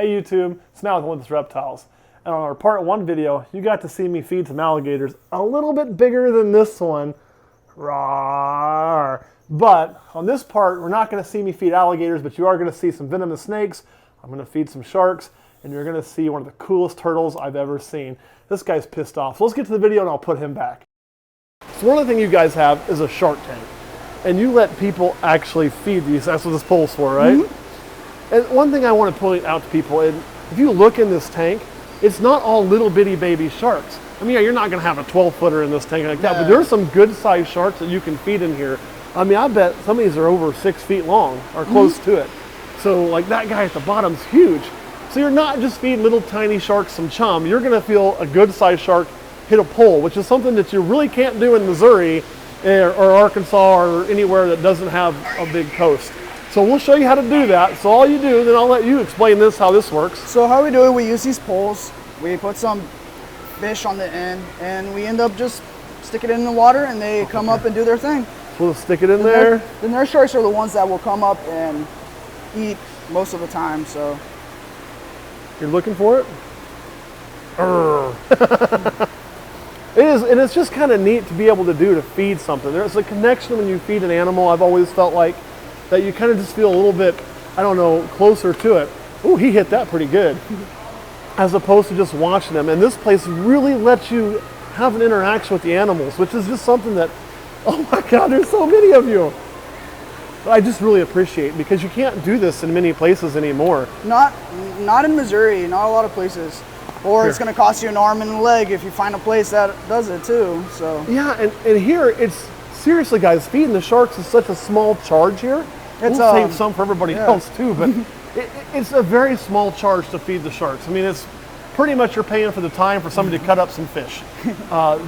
Hey YouTube, it's Matt with Olympus Reptiles. And on our part 1 video, you got to see me feed some alligators a little bit bigger than this one. Rawr. But on this part, we're not going to see me feed alligators, but you are going to see some venomous snakes. I'm going to feed some sharks, and you're going to see one of the coolest turtles I've ever seen. This guy's pissed off. So let's get to the video and I'll put him back. So one of the things you guys have is a shark tank. And you let people actually feed these. That's what this pole's for, right? Mm-hmm. And one thing I want to point out to people, and if you look in this tank, it's not all little bitty baby sharks. I mean, yeah, you're not going to have a 12-footer in this tank like that, but there's some good-sized sharks that you can feed in here. I mean, I bet some of these are over 6 feet long or close to it. So, like that guy at the bottom's huge. So you're not just feeding little tiny sharks some chum. You're going to feel a good-sized shark hit a pole, which is something that you really can't do in Missouri or Arkansas or anywhere that doesn't have a big coast. So we'll show you how to do that. So all you do, then I'll let you explain how this works. So how we do it, we use these poles, we put some fish on the end, and we end up just stick it in the water and they come up and do their thing. So we'll stick it in there. Then their sharks are the ones that will come up and eat most of the time, so. You're looking for it? It is, and it's just kind of neat to be able to feed something. There's a connection when you feed an animal. I've always felt like that you kind of just feel a little bit, I don't know, closer to it. Ooh, he hit that pretty good. As opposed to just watching them. And this place really lets you have an interaction with the animals, which is just something that, oh my God, there's so many of you. I just really appreciate, because you can't do this in many places anymore. Not in Missouri, not a lot of places. Or it's going to cost you an arm and a leg if you find a place that does it too. So yeah, and here it's seriously, guys, feeding the sharks is such a small charge here. We'll save some for everybody else too, but it's a very small charge to feed the sharks. I mean, it's pretty much you're paying for the time for somebody to cut up some fish.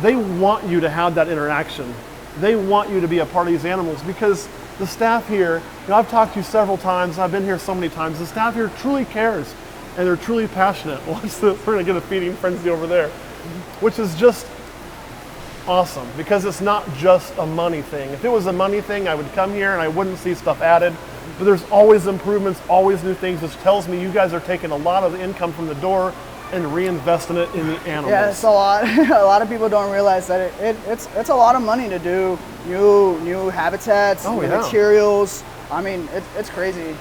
They want you to have that interaction. They want you to be a part of these animals, because the staff here, I've talked to you several times, I've been here so many times, the staff here truly cares and they're truly passionate. We're gonna get a feeding frenzy over there, which is just awesome, because it's not just a money thing. If it was a money thing, I would come here and I wouldn't see stuff added, but there's always improvements, always new things, which tells me you guys are taking a lot of the income from the door and reinvesting it in the animals. Yeah, it's a lot. A lot of people don't realize that it's a lot of money to do new habitats, new materials. I mean, it's crazy.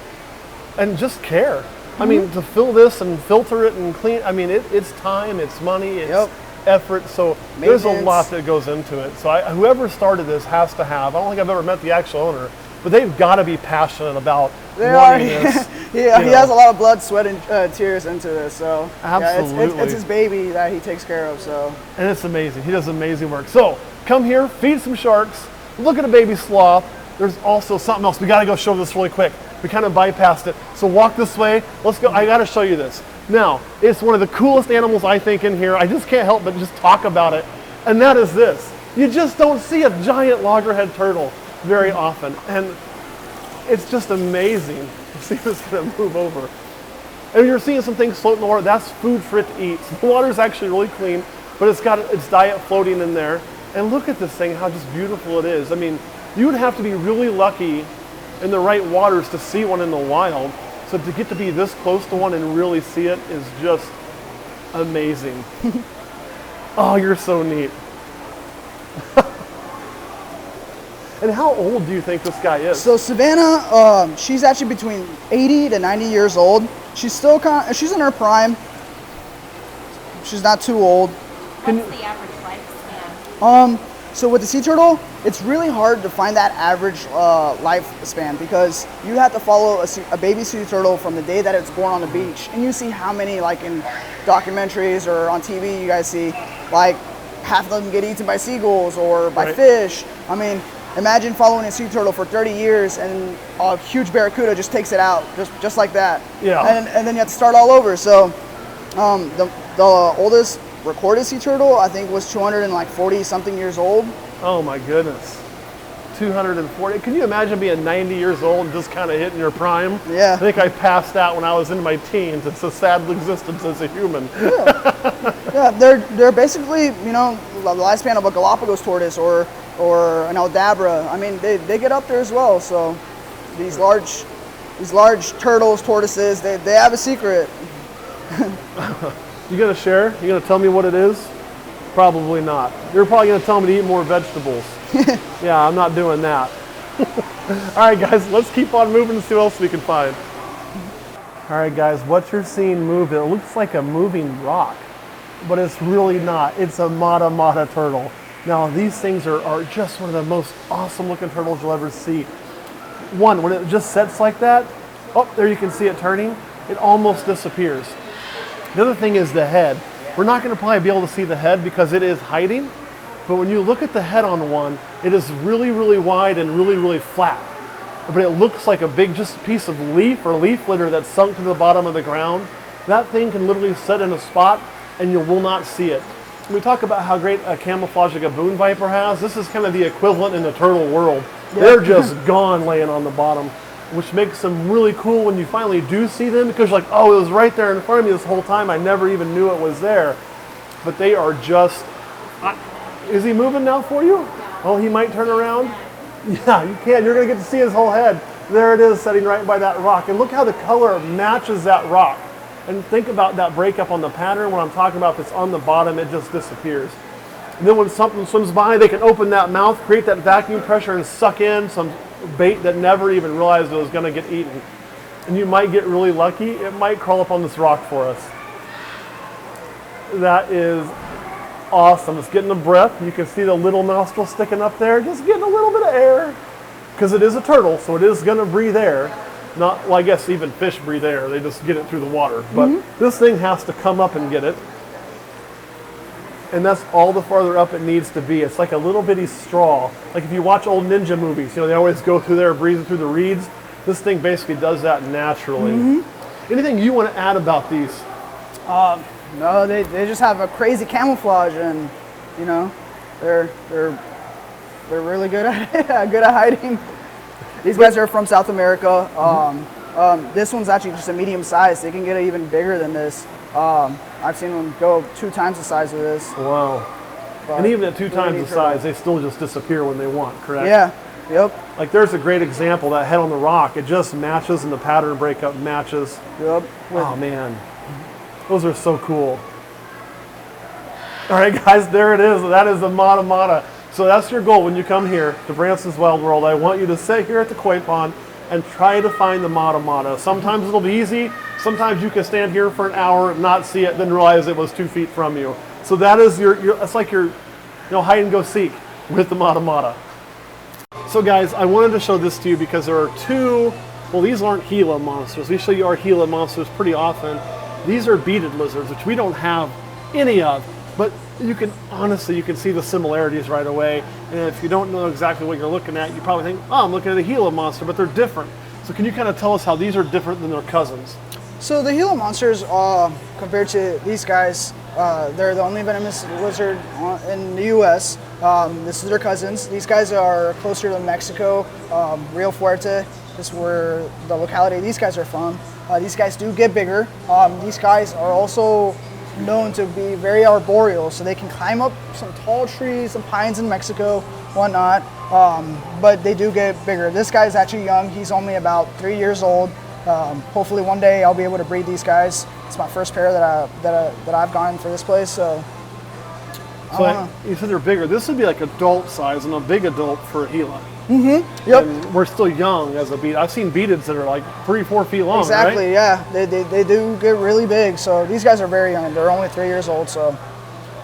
And just care. I mean, to fill this and filter it and clean, I mean, it's time, it's money, it's effort, so there's a lot that goes into it. So whoever started this has to have, I don't think I've ever met the actual owner, but they've got to be passionate about wanting this. He has a lot of blood, sweat, and tears into this, so absolutely. It's his baby that he takes care of. So. And it's amazing. He does amazing work. So come here, feed some sharks, look at a baby sloth. There's also something else. We got to go show this really quick. We kind of bypassed it. So walk this way. Let's go. I got to show you this. Now, it's one of the coolest animals I think in here. I just can't help but just talk about it. And that is this. You just don't see a giant loggerhead turtle very often. And it's just amazing. See if it's going to move over. And you're seeing some things floating in the water. That's food for it to eat. So the water's actually really clean, but it's got its diet floating in there. And look at this thing, how just beautiful it is. I mean, you would have to be really lucky in the right waters to see one in the wild. So to get to be this close to one and really see it is just amazing. Oh, you're so neat. And how old do you think this guy is? So Savannah, she's actually between 80 to 90 years old. She's still she's in her prime. She's not too old. What's the average lifespan? So with the sea turtle, it's really hard to find that average lifespan, because you have to follow a baby sea turtle from the day that it's born on the beach. And you see how many, like in documentaries or on TV, you guys see like half of them get eaten by seagulls or by fish. I mean, imagine following a sea turtle for 30 years and a huge barracuda just takes it out, just like that. Yeah. And then you have to start all over. So the oldest recorded sea turtle, I think, was 240 something years old. Oh my goodness. 240. Can you imagine being 90 years old and just kind of hitting your prime? Yeah. I think I passed out when I was in my teens. It's a sad existence as a human. Yeah, they're basically, the lifespan of a Galapagos tortoise or an Aldabra. I mean, they get up there as well. So these large turtles, tortoises, they have a secret. You gonna share? You gonna tell me what it is? Probably not. You're probably gonna tell me to eat more vegetables. Yeah, I'm not doing that. All right, guys, let's keep on moving and see what else we can find. All right, guys, what you're seeing move, it looks like a moving rock, but it's really not. It's a mata mata turtle. Now, these things are just one of the most awesome looking turtles you'll ever see. One, when it just sets like that, oh, there you can see it turning, it almost disappears. The other thing is the head. We're not gonna probably be able to see the head because it is hiding, but when you look at the head on one, it is really, really wide and really, really flat. But it looks like a big just piece of leaf or leaf litter that's sunk to the bottom of the ground. That thing can literally sit in a spot and you will not see it. We talk about how great a camouflage like a boon viper has. This is kind of the equivalent in the turtle world. Yeah. They're just gone laying on the bottom, which makes them really cool when you finally do see them, because you're like, oh, it was right there in front of me this whole time. I never even knew it was there. But they are just, is he moving now for you? Oh, he might turn around. Yeah, you can. You're going to get to see his whole head. There it is, sitting right by that rock. And look how the color matches that rock. And think about that breakup on the pattern. When I'm talking about, if it's on the bottom, it just disappears. And then when something swims by, they can open that mouth, create that vacuum pressure, and suck in some bait that never even realized it was going to get eaten. And you might get really lucky. It might crawl up on this rock for us. That is awesome. It's getting a breath. You can see the little nostril sticking up there, just getting a little bit of air, because it is a turtle, so it is going to breathe air. Not, well, I guess even fish breathe air. They just get it through the water. But this thing has to come up and get it. And that's all the farther up it needs to be. It's like a little bitty straw. Like if you watch old ninja movies, you know, they always go through there breathing through the reeds. This thing basically does that naturally. Anything you want to add about these? No, they just have a crazy camouflage, and you know, they're really good at it, good at hiding. These guys are from South America. This one's actually just a medium size. They can get even bigger than this. I've seen them go 2 times the size of this. Wow. But and even at 2 times the size, they still just disappear when they want, correct? Yeah. Yep. Like there's a great example, that head on the rock. It just matches, and the pattern breakup matches. Yep. Oh man, those are so cool. All right, guys, there it is. That is the mata mata. So that's your goal when you come here to Branson's Wild World. I want you to sit here at the koi pond and try to find the mata mata. Sometimes it'll be easy. Sometimes you can stand here for an hour, not see it, then realize it was 2 feet from you. So that is it's like your, hide and go seek with the mata mata. So guys, I wanted to show this to you because there are 2, well, these aren't Gila monsters. We show you our Gila monsters pretty often. These are beaded lizards, which we don't have any of, but you can see the similarities right away. And if you don't know exactly what you're looking at, you probably think, oh, I'm looking at a Gila monster, but they're different. So can you kind of tell us how these are different than their cousins? So the Gila monsters, compared to these guys, they're the only venomous lizard in the U.S. This is their cousins. These guys are closer to Mexico, Rio Fuerte. This is where the locality these guys are from. These guys do get bigger. These guys are also known to be very arboreal, so they can climb up some tall trees, some pines in Mexico, whatnot. But they do get bigger. This guy is actually young. He's only about 3 years old. Hopefully one day I'll be able to breed these guys. It's my first pair that I've gotten for this place. So you said they're bigger. This would be like adult size and a big adult for a Gila. Yep. And we're still young as a bead. I've seen beadeds that are like 3-4 feet long. Exactly. Right? Yeah. They do get really big. So these guys are very young. They're only 3 years old. So,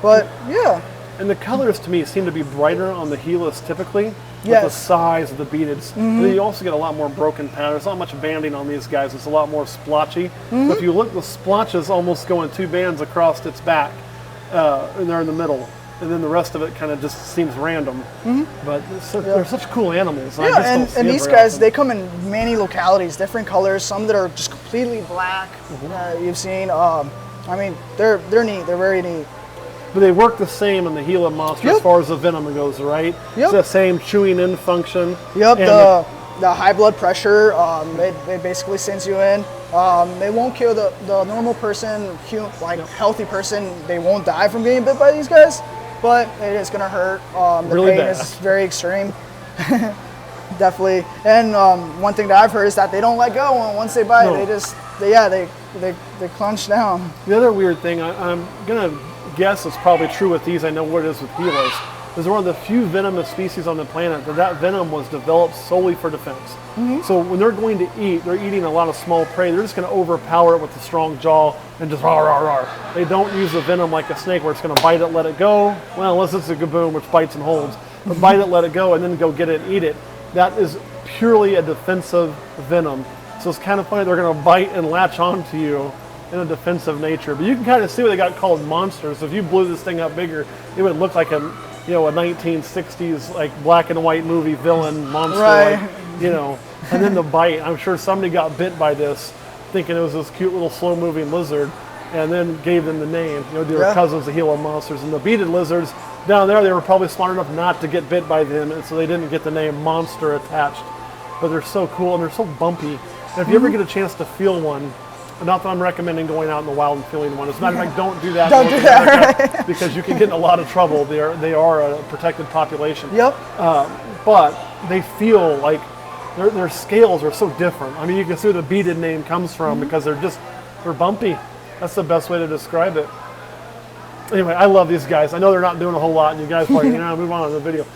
but yeah. And the colors to me seem to be brighter on the Gilas typically. Yes. With the size of the beadeds. And then you also get a lot more broken patterns. Not much banding on these guys. It's a lot more splotchy. But if you look, the splotches almost go in 2 bands across its back, and they're in the middle. And then the rest of it kind of just seems random. But they're such cool animals. Yeah, and these guys, they come in many localities, different colors. Some that are just completely black. You've seen. I mean, they're neat. They're very neat. But they work the same in the Gila monster as far as the venom goes, right? It's the same chewing in function. Yep, the high blood pressure, they basically sends you in. They won't kill the normal person, healthy person. They won't die from getting bit by these guys, but it is going to hurt. The really pain bad. is very extreme. Definitely. And one thing that I've heard is that they don't let go. Once they bite, they just they clench down. The other weird thing, I'm gonna guess it's probably true with these. I know what it is with Gilas. Is one of the few venomous species on the planet that venom was developed solely for defense. So when they're going to eat, they're eating a lot of small prey. They're just going to overpower it with a strong jaw and just rah, rah, rah. They don't use the venom like a snake where it's going to bite it, let it go. Well, unless it's a gaboon, which bites and holds. But bite it, let it go, and then go get it and eat it. That is purely a defensive venom. So it's kind of funny they're going to bite and latch onto you in a defensive nature. But you can kind of see what they got called monsters. So if you blew this thing up bigger, it would look like a 1960s like black and white movie villain monster, right. like, and then the bite. I'm sure somebody got bit by this, thinking it was this cute little slow-moving lizard, and then gave them the name. They were cousins of Gila monsters. And the beaded lizards down there, they were probably smart enough not to get bit by them, and so they didn't get the name monster attached. But they're so cool and they're so bumpy. And if you ever get a chance to feel one, not that I'm recommending going out in the wild and feeling one. As a matter of fact, don't do that. Don't do that. Because you can get in a lot of trouble. They are a protected population. Yep. But they feel like their scales are so different. I mean, you can see where the beaded name comes from because they're bumpy. That's the best way to describe it. Anyway, I love these guys. I know they're not doing a whole lot, and you guys probably move on to the video.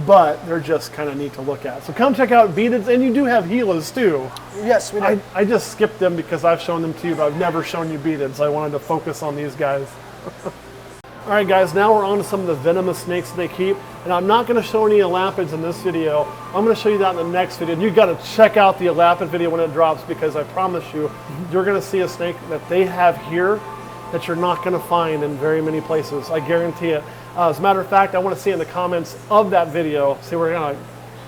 But they're just kind of neat to look at. So come check out beadeds, and you do have Gilas too. Yes, we do. I just skipped them because I've shown them to you, but I've never shown you beadeds. I wanted to focus on these guys. All right, guys, now we're on to some of the venomous snakes that they keep. And I'm not going to show any elapids in this video. I'm going to show you that in the next video. And you've got to check out the elapid video when it drops, because I promise you, you're going to see a snake that they have here that you're not going to find in very many places. I guarantee it. As a matter of fact, I want to see in the comments of that video, see, we're going to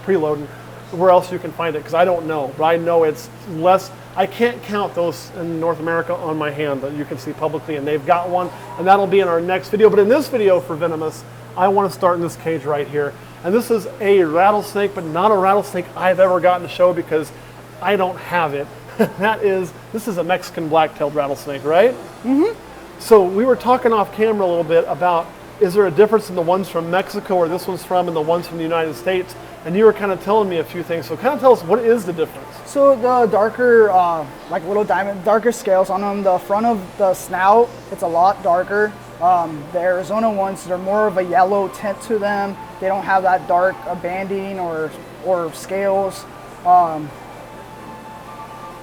preload where else you can find it, because I don't know, but I know it's less. I can't count those in North America on my hand that you can see publicly, and they've got one, and that'll be in our next video. But in this video for Venomous, I want to start in this cage right here. And this is a rattlesnake, but not a rattlesnake I've ever gotten to show because I don't have it. This is a Mexican black-tailed rattlesnake, right? So we were talking off camera a little bit about, is there a difference in the ones from Mexico or this one's from and the ones from the United States? And you were kind of telling me a few things. So kind of tell us, what is the difference? So the darker, like little diamond, darker scales on them. The front of the snout, it's a lot darker. The Arizona ones, they're more of a yellow tint to them. They don't have that dark banding or scales.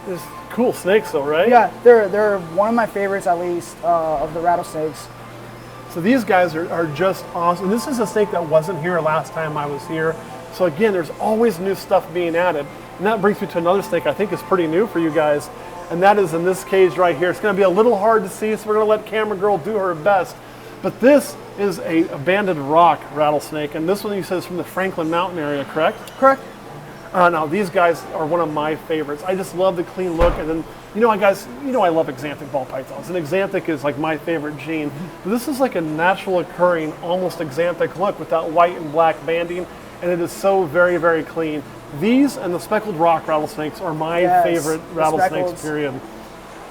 There's cool snakes though, right? Yeah, they're one of my favorites, at least, of the rattlesnakes. So these guys are just awesome. This is a snake that wasn't here last time I was here. So again, there's always new stuff being added. And that brings me to another snake I think is pretty new for you guys. And that is in this cage right here. It's going to be a little hard to see, so we're going to let Camera Girl do her best. But this is a banded rock rattlesnake. And this one you said is from the Franklin Mountain area, correct? Correct. Now these guys are one of my favorites. I just love the clean look, and then guys, I love exanthic ball pythons, and exanthic is like my favorite gene. But this is like a natural occurring, almost exanthic look with that white and black banding, and it is so very, very clean. These and the speckled rock rattlesnakes are my favorite rattlesnakes. Period.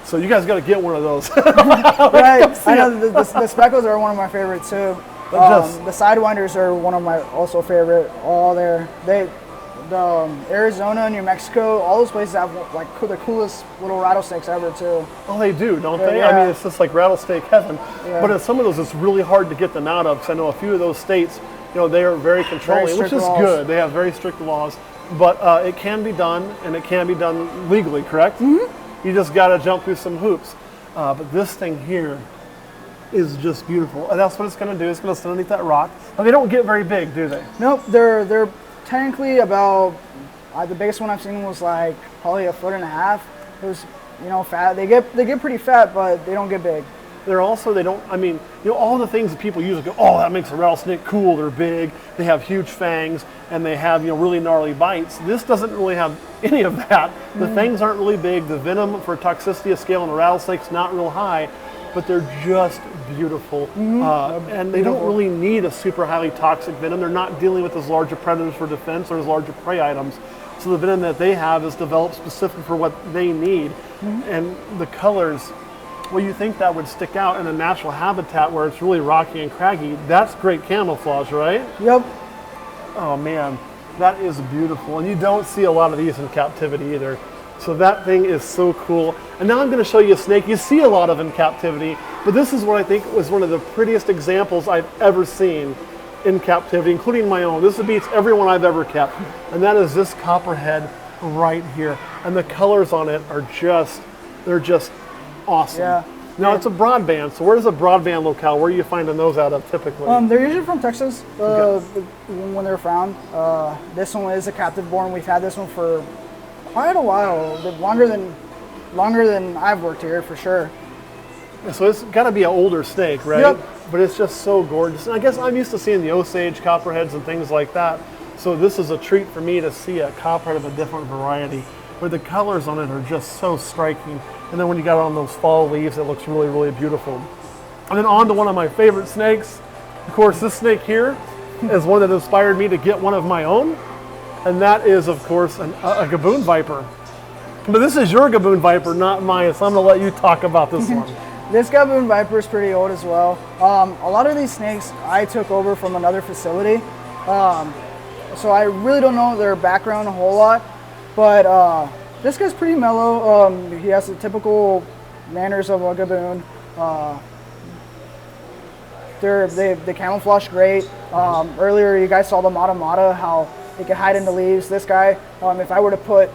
So you guys got to get one of those. Right. I know the speckles are one of my favorites too. The sidewinders are one of my also favorite. The Arizona, New Mexico, all those places have like the coolest little rattlesnakes ever too. Oh, they do, don't they? Yeah. I mean, it's just like rattlesnake heaven. Yeah. But in some of those, it's really hard to get them out of, because I know a few of those states, they are very controlling, which is good. They have very strict laws. But it can be done, and it can be done legally, correct? You just got to jump through some hoops. But this thing here is just beautiful. And that's what it's going to do. It's going to sit underneath that rock. But they don't get very big, do they? Nope, they're technically about, the biggest one I've seen was like probably 1.5 foot. It was, fat. They get pretty fat, but they don't get big. All the things that people usually go, oh, that makes a rattlesnake cool. They're big, they have huge fangs, and they have, really gnarly bites. This doesn't really have any of that. The fangs aren't really big. The venom for toxicity scale in a rattlesnake's not real high, but they're just beautiful. And they don't really need a super highly toxic venom. They're not dealing with as large of predators for defense or as large of prey items. So the venom that they have is developed specifically for what they need. And the colors, well, you think that would stick out in a natural habitat where it's really rocky and craggy. That's great camouflage, right? Yep. Oh man, that is beautiful. And you don't see a lot of these in captivity either. So that thing is so cool. And now I'm going to show you a snake you see a lot of in captivity, but this is what I think was one of the prettiest examples I've ever seen in captivity, including my own. This beats everyone I've ever kept, and that is this copperhead right here. And the colors on it are they're just awesome. Yeah. Now it's a broadband, so where's a broadband locale? Where are you finding those out of typically? They're usually from Texas when they're found. This one is a captive born. We've had this one for quite a while, longer than I've worked here for sure. So it's got to be an older snake, right? Yep. But it's just so gorgeous. And I guess I'm used to seeing the Osage copperheads and things like that. So this is a treat for me to see a copperhead of a different variety, where the colors on it are just so striking. And then when you got on those fall leaves, it looks really, really beautiful. And then on to one of my favorite snakes. Of course, this snake here is one that inspired me to get one of my own. And that is, of course, a gaboon viper. But this is your gaboon viper, not mine, so I'm going to let you talk about this one. This gaboon viper is pretty old as well. A lot of these snakes I took over from another facility. So I really don't know their background a whole lot. But this guy's pretty mellow. He has the typical manners of a gaboon. They camouflage great. Earlier you guys saw the mata, how it can hide in the leaves. This guy, if I were to put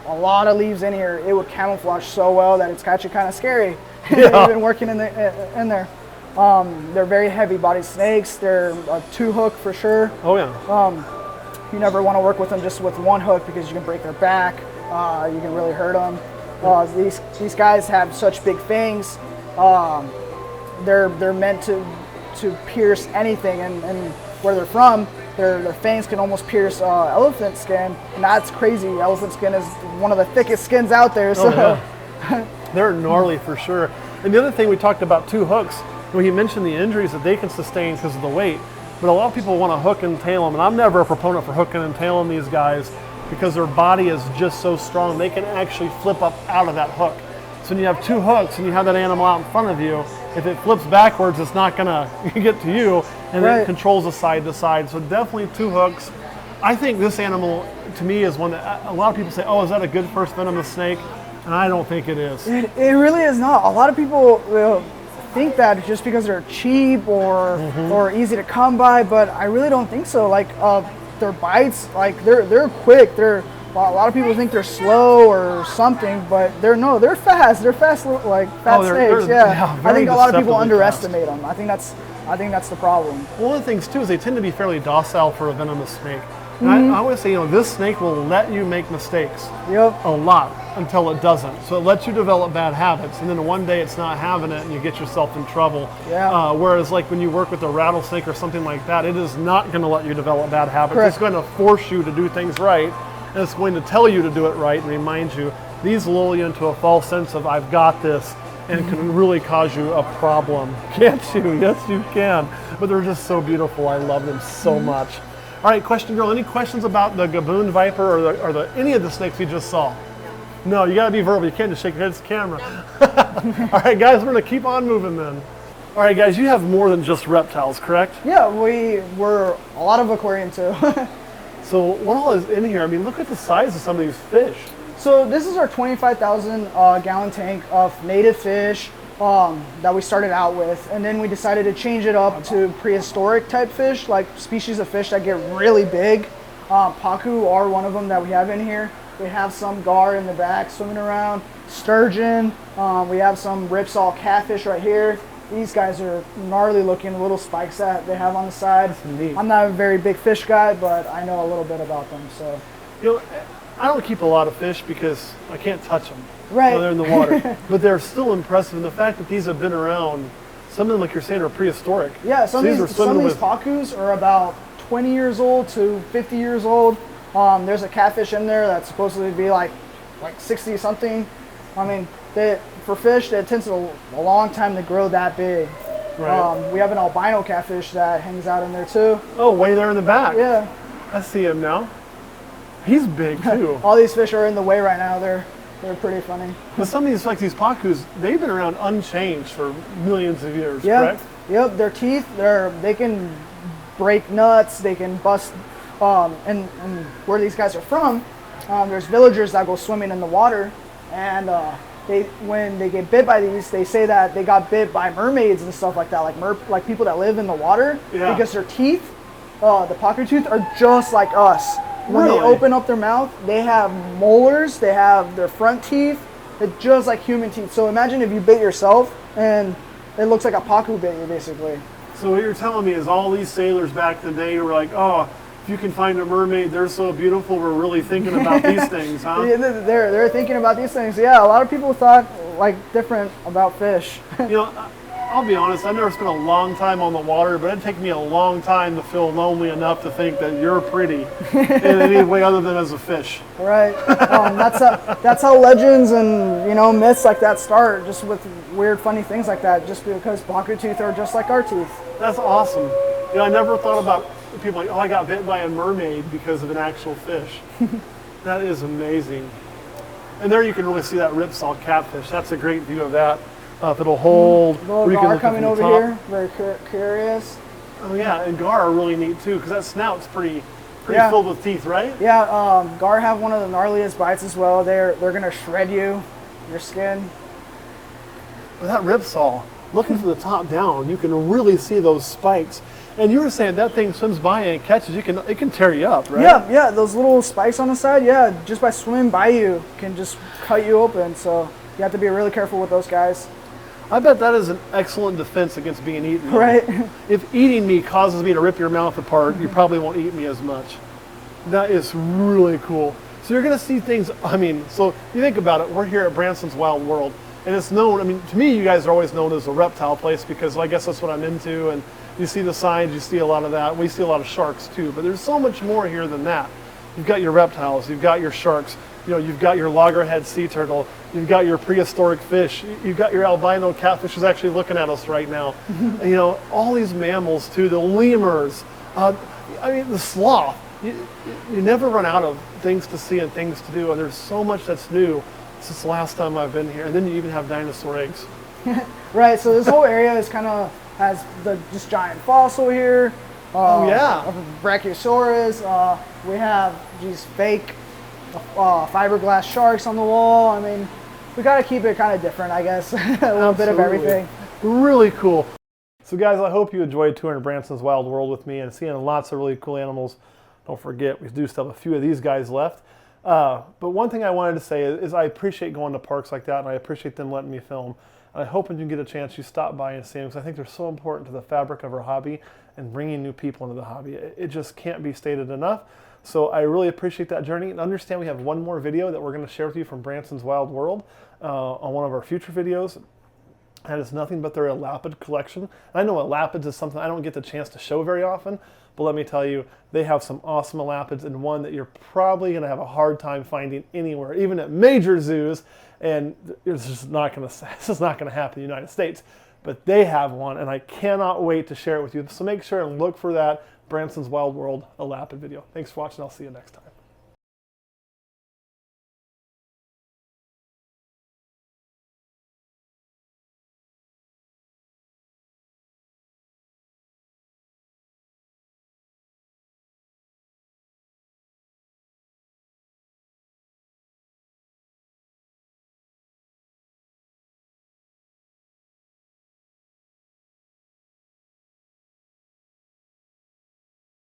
a lot of leaves in here, it would camouflage so well that it's actually kind of scary. Yeah. Even working in there. They're very heavy-bodied snakes. They're a 2-hook for sure. Oh yeah. You never want to work with them just with 1 hook because you can break their back. You can really hurt them. These guys have such big fangs. They're meant to pierce anything, and where they're from, their fangs can almost pierce elephant skin, and that's crazy. Elephant skin is one of the thickest skins out there. So. Oh, yeah. They're gnarly for sure. And the other thing we talked about, 2 hooks, when you mentioned the injuries that they can sustain because of the weight, but a lot of people want to hook and tail them, and I'm never a proponent for hooking and tailing these guys because their body is just so strong, they can actually flip up out of that hook. So when you have 2 hooks and you have that animal out in front of you, if it flips backwards, it's not gonna get to you, and right. It controls the side to side. So definitely 2 hooks. I think this animal, to me, is one that a lot of people say, oh, is that a good first venomous snake? And I don't think it is. It really is not. A lot of people think that just because they're cheap or easy to come by, but I really don't think so. Like their bites, like they're quick. A lot of people think they're slow or something, but they're fast. They're fast, like fat snakes. Yeah. I think a lot of people underestimate them. I think that's the problem. One of the things too is they tend to be fairly docile for a venomous snake. And I always say, this snake will let you make mistakes a lot until it doesn't. So it lets you develop bad habits, and then one day it's not having it and you get yourself in trouble. Yeah. Whereas like when you work with a rattlesnake or something like that, it is not going to let you develop bad habits. Correct. It's going to force you to do things right, and it's going to tell you to do it right and remind you. These lull you into a false sense of I've got this, and can really cause you a problem. Can't you? Yes, you can. But they're just so beautiful. I love them so much. All right, question girl, any questions about the gaboon viper or any of the snakes you just saw? No, you gotta be verbal. You can't just shake your head, it's the camera. All right, guys, we're gonna keep on moving then. All right, guys, you have more than just reptiles, correct? Yeah, we're a lot of aquarium too. So what all is in here? I mean, look at the size of some of these fish. So this is our 25,000 gallon tank of native fish that we started out with, and then we decided to change it up to prehistoric type fish, like species of fish that get really big. Pacu are one of them that we have in here. We have some gar in the back swimming around, sturgeon. We have some ripsaw catfish right here. These guys are gnarly looking, little spikes that they have on the side. Neat. I'm not a very big fish guy, but I know a little bit about them. So, I don't keep a lot of fish because I can't touch them. right. They're in the water. But they're still impressive. And the fact that these have been around, some of them, like you're saying, are prehistoric. Yeah, some of these with pacus are about 20 years old to 50 years old. There's a catfish in there that's supposed to be like 60 something. I mean, for fish, it takes a long time to grow that big. Right. We have an albino catfish that hangs out in there too. Oh, way there in the back. Yeah. I see him now. He's big too. All these fish are in the way right now. They're pretty funny. But some of these, like these pacus, they've been around unchanged for millions of years, Yeah. correct? Yep. Their teeth, they can break nuts. They can bust. And where these guys are from, there's villagers that go swimming in the water, and when they get bit by these, they say that they got bit by mermaids and stuff like that, like people that live in the water, because their teeth, the pocket tooth, are just like us. When they open up their mouth, they have molars, they have their front teeth, they're just like human teeth. So imagine if you bit yourself and it looks like a pacu bit you, basically. So what you're telling me is all these sailors back in the day were like, oh, if you can find a mermaid, they're so beautiful, we're really thinking about these things, huh? Yeah, they're thinking about these things. Yeah, a lot of people thought like different about fish. You know, I'll be honest, I've never spent a long time on the water, but it'd take me a long time to feel lonely enough to think that you're pretty in any way other than as a fish. Right. That's how legends and, you know, myths like that start, just with weird, funny things like that, just because pocket teeth are just like our teeth. That's awesome. You know, I never thought about people like, oh, I got bit by a mermaid because of an actual fish. That is amazing. And there you can really see that ripsaw catfish. That's a great view of that. If it'll hold. Little gar coming over here, very curious. Oh yeah, and gar are really neat too, because that snout's pretty filled with teeth, right? Yeah, gar have one of the gnarliest bites as well. They're gonna shred your skin. With that ripsaw, looking from the top down, you can really see those spikes. And you were saying that thing swims by and catches, it can tear you up, right? Yeah, those little spikes on the side, just by swimming by you, can just cut you open. So you have to be really careful with those guys. I bet that is an excellent defense against being eaten. Right. If eating me causes me to rip your mouth apart, you probably won't eat me as much. That is really cool. So you're going to see things, I mean, so you think about it, we're here at Branson's Wild World, and it's known, I mean, to me, you guys are always known as a reptile place because I guess that's what I'm into, and you see the signs, you see a lot of that. We see a lot of sharks too, but there's so much more here than that. You've got your reptiles, you've got your sharks, you know, you've got your loggerhead sea turtle, you've got your prehistoric fish, you've got your albino catfish who's actually looking at us right now. You know, all these mammals too, the lemurs, I mean, the sloth. You never run out of things to see and things to do, and there's so much that's new since the last time I've been here. And then you even have dinosaur eggs. Right, so this whole area is kind of has this giant fossil here. Oh yeah. Of Brachiosaurus. We have these fake fiberglass sharks on the wall. I mean, we got to keep it kind of different, I guess. A little bit of everything. Really cool. So guys, I hope you enjoyed touring Branson's Wild World with me and seeing lots of really cool animals. Don't forget, we do still have a few of these guys left. But one thing I wanted to say is I appreciate going to parks like that, and I appreciate them letting me film. And I hope when you get a chance you stop by and see them, because I think they're so important to the fabric of our hobby and bringing new people into the hobby. It just can't be stated enough. So I really appreciate that journey, and understand we have one more video that we're going to share with you from Branson's Wild World on one of our future videos. And it's nothing but their elapid collection. I know elapids is something I don't get the chance to show very often, but let me tell you, they have some awesome elapids, and one that you're probably going to have a hard time finding anywhere, even at major zoos. And it's just not going to happen in the United States. But they have one, and I cannot wait to share it with you. So make sure and look for that Branson's Wild World elapid video. Thanks for watching. I'll see you next time.